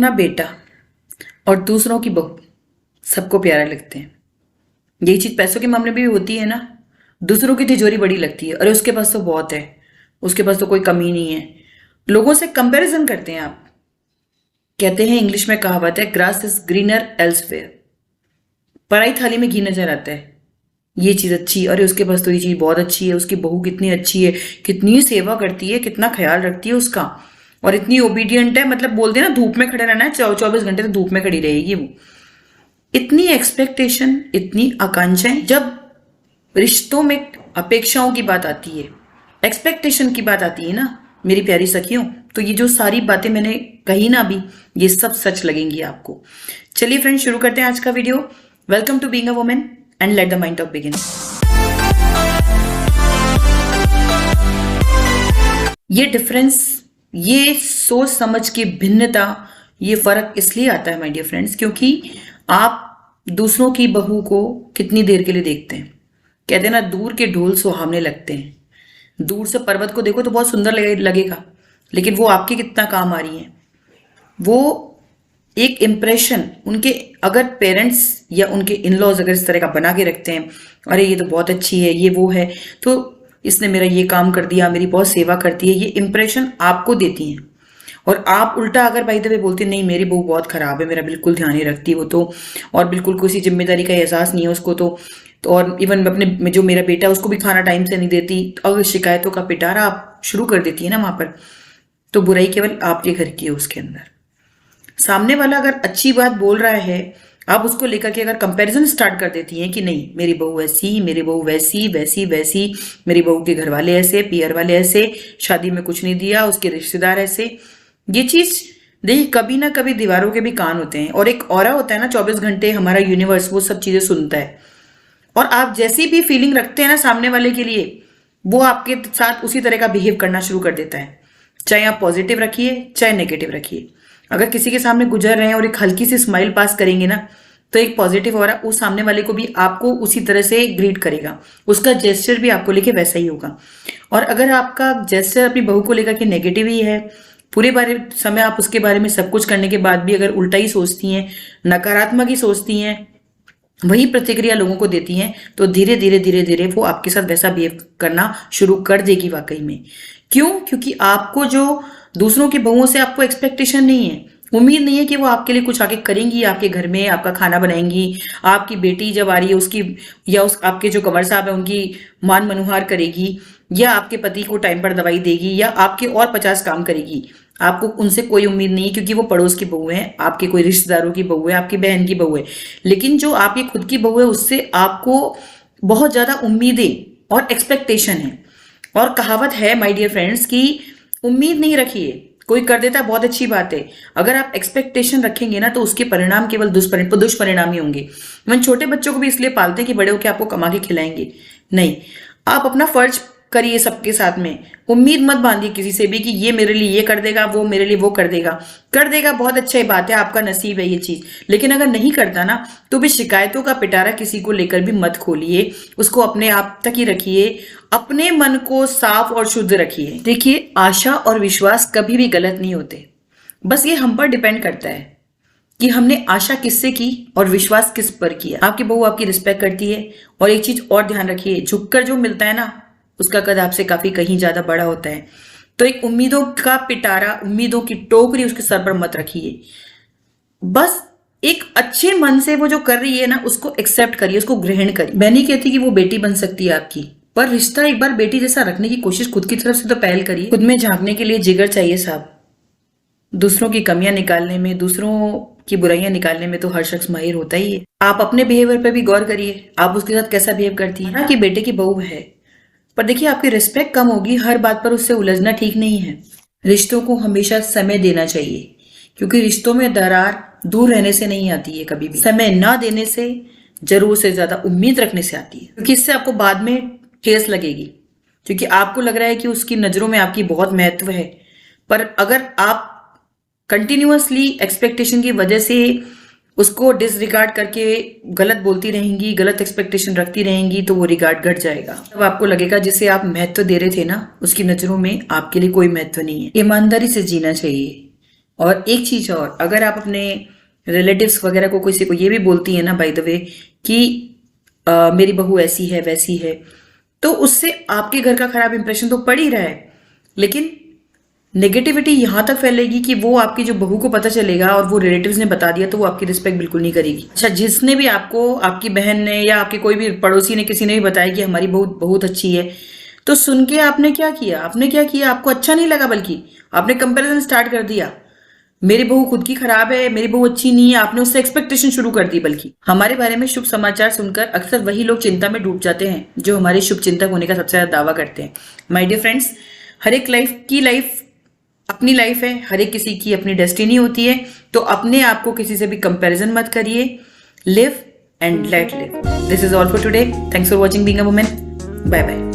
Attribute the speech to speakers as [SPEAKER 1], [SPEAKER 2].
[SPEAKER 1] अपना बेटा और दूसरों की बहू सबको प्यारा लगते हैं। यही चीज पैसों के मामले में भी होती है ना। दूसरों की तिजोरी बड़ी लगती है, अरे उसके पास तो बहुत है, उसके पास तो कोई कमी नहीं है। लोगों से कंपैरिजन करते हैं आप। कहते हैं इंग्लिश में कहावत है, ग्रास इज ग्रीनर एल्सवेयर। पराई थाली में घी नजर आता है। ये चीज अच्छी, अरे उसके पास तो ये चीज बहुत अच्छी है, उसकी बहू कितनी अच्छी है, कितनी सेवा करती है, कितना ख्याल रखती है उसका, और इतनी ओबीडियंट है। मतलब बोलते हैं ना, धूप में खड़े रहना है, 24 घंटे तो धूप में खड़ी रहेगी वो। इतनी एक्सपेक्टेशन, इतनी आकांक्षाएं। जब रिश्तों में अपेक्षाओं की बात आती है, एक्सपेक्टेशन की बात आती है ना मेरी प्यारी सखियों, तो ये जो सारी बातें मैंने कही ना अभी, ये सब सच लगेंगी आपको। चलिए फ्रेंड्स, शुरू करते हैं आज का video. Welcome to being a woman and let the mind talk begin. ये डिफरेंस, ये सोच समझ की भिन्नता, ये फर्क इसलिए आता है माय डियर फ्रेंड्स, क्योंकि आप दूसरों की बहू को कितनी देर के लिए देखते हैं। कहते हैं ना, दूर के ढोल सुहावने लगते हैं। दूर से पर्वत को देखो तो बहुत सुंदर लगेगा, लेकिन वो आपके कितना काम आ रही है, वो एक इम्प्रेशन उनके, अगर पेरेंट्स या उनके इन लॉज अगर इस तरह का बना के रखते हैं, अरे ये तो बहुत अच्छी है, ये वो है, तो इसने मेरा ये काम कर दिया, मेरी बहुत सेवा करती है, ये इम्प्रेशन आपको देती हैं। और आप उल्टा अगर भाई दबे बोलते नहीं, मेरी बहू बहुत खराब है, मेरा बिल्कुल ध्यान नहीं रखती वो तो, और बिल्कुल किसी जिम्मेदारी का एहसास नहीं है उसको तो और इवन अपने जो मेरा बेटा है उसको भी खाना टाइम से नहीं देती, अगर शिकायतों का पिटारा आप शुरू कर देती है ना वहां पर, तो बुराई केवल आपके घर की है। उसके अंदर सामने वाला अगर अच्छी बात बोल रहा है, आप उसको लेकर के अगर कंपैरिजन स्टार्ट कर देती हैं कि नहीं, मेरी बहू ऐसी, मेरी बहू वैसी वैसी वैसी, मेरी बहू के घर वाले ऐसे, पीयर वाले ऐसे, शादी में कुछ नहीं दिया, उसके रिश्तेदार ऐसे, ये चीज देखिए, कभी ना कभी दीवारों के भी कान होते हैं, और एक ऑरा होता है ना, 24 घंटे हमारा यूनिवर्स वो सब चीजें सुनता है। और आप जैसी भी फीलिंग रखते हैं ना सामने वाले के लिए, वो आपके साथ उसी तरह का बिहेव करना शुरू कर देता है। चाहे आप पॉजिटिव रखिए, चाहे नेगेटिव रखिए। अगर किसी के सामने गुजर रहे हैं और एक हल्की सी स्माइल पास करेंगे ना, तो एक पॉजिटिव ऑरा उस सामने वाले को भी आपको उसी तरह से ग्रीट करेगा, उसका जेस्चर भी आपको लेके वैसा ही होगा। और अगर आपका जेस्चर अपनी बहू को लेकर के नेगेटिव ही है, पूरे बारे समय आप उसके बारे में सब कुछ करने के बाद भी अगर उल्टा ही सोचती हैं, नकारात्मक ही सोचती हैं, वही प्रतिक्रिया लोगों को देती हैं, तो धीरे धीरे धीरे धीरे वो आपके साथ वैसा बिहेव करना शुरू कर देगी वाकई में। क्यों? क्योंकि आपको जो दूसरों की बहुओं से आपको एक्सपेक्टेशन नहीं है, उम्मीद नहीं है कि वो आपके लिए कुछ आगे करेंगी, आपके घर में आपका खाना बनाएंगी, आपकी बेटी जब आ रही है उसकी, या उस आपके जो कंवर साहब है उनकी मान मनुहार करेगी, या आपके पति को टाइम पर दवाई देगी, या आपके और 50 काम करेगी। आपको उनसे कोई उम्मीद नहीं है, क्योंकि वो पड़ोस की बहू है, आपके कोई रिश्तेदारों की बहू है, आपकी बहन की बहू है। लेकिन जो आपकी खुद की बहू है, उससे आपको बहुत ज्यादा उम्मीदें और एक्सपेक्टेशन है। और कहावत है माय डियर फ्रेंड्स की उम्मीद नहीं रखिए, कोई कर देता है बहुत अच्छी बात है, अगर आप एक्सपेक्टेशन रखेंगे ना तो उसके परिणाम केवल दुष्परिणाम ही होंगे। मन छोटे बच्चों को भी इसलिए पालते हैं कि बड़े होकर आपको कमा के खिलाएंगे, नहीं, आप अपना फर्ज करिए सबके साथ में। उम्मीद मत बांधिए किसी से भी कि ये मेरे लिए ये कर देगा, वो मेरे लिए वो कर देगा, बहुत अच्छी बात है, आपका नसीब है ये चीज। लेकिन अगर नहीं करता ना, तो भी शिकायतों का पिटारा किसी को लेकर भी मत खोलिए, उसको अपने आप तक ही रखिए, अपने मन को साफ और शुद्ध रखिए। देखिए, आशा और विश्वास कभी भी गलत नहीं होते, बस ये हम पर डिपेंड करता है कि हमने आशा किससे की और विश्वास किस पर किया। आपकी बहू आपकी रिस्पेक्ट करती है, और एक चीज और ध्यान रखिए, झुककर जो मिलता है ना, उसका कद आपसे काफी कहीं ज्यादा बड़ा होता है। तो एक उम्मीदों का पिटारा, उम्मीदों की टोकरी उसके सर पर मत रखिए। बस एक अच्छे मन से वो जो कर रही है ना, उसको एक्सेप्ट करिए, उसको ग्रहण करिए। मैं नहीं कहती कि वो बेटी बन सकती है आपकी, पर रिश्ता एक बार बेटी जैसा रखने की कोशिश खुद की तरफ से तो पहल करिए। खुद में झांकने के लिए जिगर चाहिए साहब। दूसरों की कमियां निकालने में, दूसरों की बुराइयां निकालने में तो हर शख्स माहिर होता ही है। आप अपने बिहेवियर पर भी गौर करिए, आप उसके साथ कैसा बिहेव करती है ना, कि बेटे की बहू है, पर देखिए आपकी रिस्पेक्ट कम होगी, हर बात पर उससे उलझना ठीक नहीं है। रिश्तों को हमेशा समय देना चाहिए, क्योंकि रिश्तों में दरार दूर रहने से नहीं आती है, कभी भी समय ना देने से, जरूर से ज्यादा उम्मीद रखने से आती है। क्योंकि इससे आपको बाद में ठेस लगेगी, क्योंकि आपको लग रहा है कि उसकी नजरों में आपकी बहुत महत्व है, पर अगर आप कंटिन्यूअसली एक्सपेक्टेशन की वजह से उसको डिसरिगार्ड करके गलत बोलती रहेंगी, गलत एक्सपेक्टेशन रखती रहेंगी, तो वो रिगार्ड घट जाएगा। तब आपको लगेगा जिसे आप महत्व दे रहे थे ना, उसकी नजरों में आपके लिए कोई महत्व नहीं है। ईमानदारी से जीना चाहिए, और एक चीज और, अगर आप अपने रिलेटिव्स वगैरह को किसी को ये भी बोलती है ना बाय द वे कि मेरी बहू ऐसी है वैसी है, तो उससे आपके घर का खराब इंप्रेशन तो पड़ ही रहा है, लेकिन नेगेटिविटी यहां तक फैलेगी कि वो आपकी जो बहू को पता चलेगा और वो रिलेटिव्स ने बता दिया तो वो आपकी रिस्पेक्ट बिल्कुल नहीं करेगी। अच्छा, जिसने भी आपको, आपकी बहन ने या आपके कोई भी पड़ोसी ने, किसी ने भी बताया कि हमारी बहू बहुत अच्छी है, तो सुन के आपने क्या किया? आपने क्या किया? आपको अच्छा नहीं लगा, बल्कि आपने कंपैरिजन स्टार्ट कर दिया। मेरी बहू खुद की खराब है, मेरी बहू अच्छी नहीं है, आपने उससे एक्सपेक्टेशन शुरू कर दी। बल्कि हमारे बारे में शुभ समाचार सुनकर अक्सर वही लोग चिंता में डूब जाते हैं जो हमारे शुभ चिंतक होने का सबसे ज्यादा दावा करते हैं। माय डियर फ्रेंड्स, हर एक लाइफ अपनी लाइफ है, हर एक किसी की अपनी डेस्टिनी होती है, तो अपने आप को किसी से भी कंपैरिजन मत करिए। Live and let live. This is all for today. Thanks for watching being a woman. Bye bye.